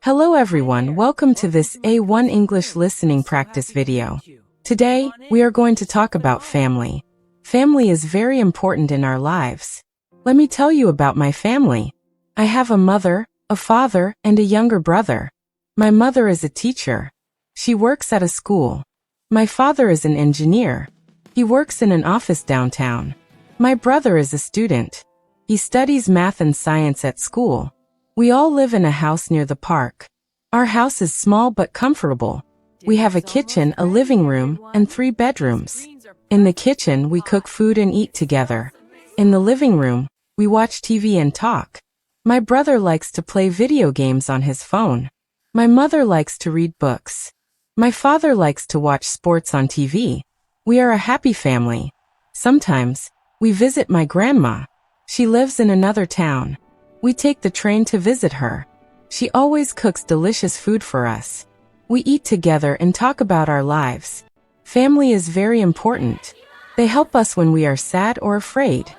Hello everyone, welcome to this A1 English listening practice video. Today, we are going to talk about family. Family is very important in our lives. Let me tell you about my family. I have a mother, a father, and a younger brother. My mother is a teacher. She works at a school. My father is an engineer. He works in an office downtown. My brother is a student. He studies math and science at school. We all live in a house near the park. Our house is small but comfortable. We have a kitchen, a living room, and 3 bedrooms. In the kitchen, we cook food and eat together. In the living room, we watch TV and talk. My brother likes to play video games on his phone. My mother likes to read books. My father likes to watch sports on TV. We are a happy family. Sometimes, we visit my grandma. She lives in another town. We take the train to visit her. She always cooks delicious food for us. We eat together and talk about our lives. Family is very important. They help us when we are sad or afraid.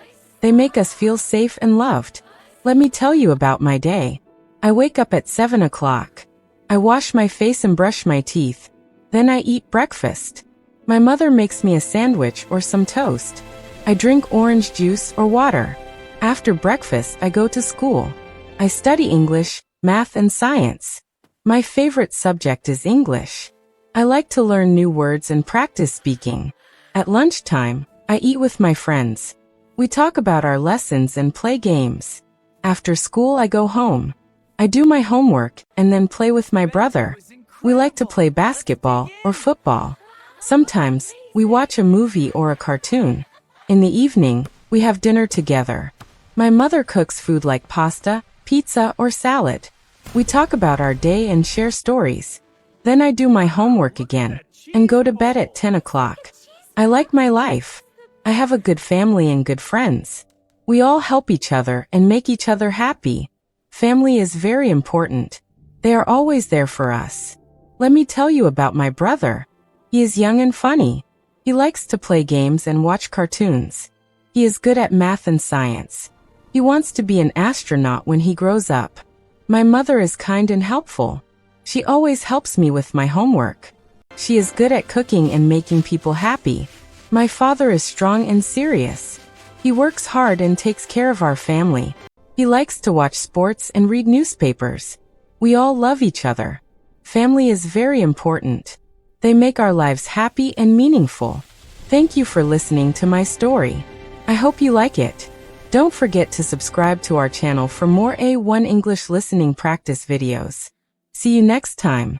They make us feel safe and loved. Let me tell you about my day. I wake up at 7 o'clock. I wash my face and brush my teeth. Then I eat breakfast. My mother makes me a sandwich or some toast. I drink orange juice or water. After breakfast, I go to school. I study English, math, and science. My favorite subject is English. I like to learn new words and practice speaking. At lunchtime, I eat with my friends. We talk about our lessons and play games. After school, I go home. I do my homework and then play with my brother. We like to play basketball or football. Sometimes, we watch a movie or a cartoon. In the evening, we have dinner together. My mother cooks food like pasta, pizza, or salad. We talk about our day and share stories. Then I do my homework again and go to bed at 10 o'clock. I like my life. I have a good family and good friends. We all help each other and make each other happy. Family is very important. They are always there for us. Let me tell you about my brother. He is young and funny. He likes to play games and watch cartoons. He is good at math and science. He wants to be an astronaut when he grows up. My mother is kind and helpful. She always helps me with my homework. She is good at cooking and making people happy. My father is strong and serious. He works hard and takes care of our family. He likes to watch sports and read newspapers. We all love each other. Family is very important. They make our lives happy and meaningful. Thank you for listening to my story. I hope you like it. Don't forget to subscribe to our channel for more A1 English listening practice videos. See you next time.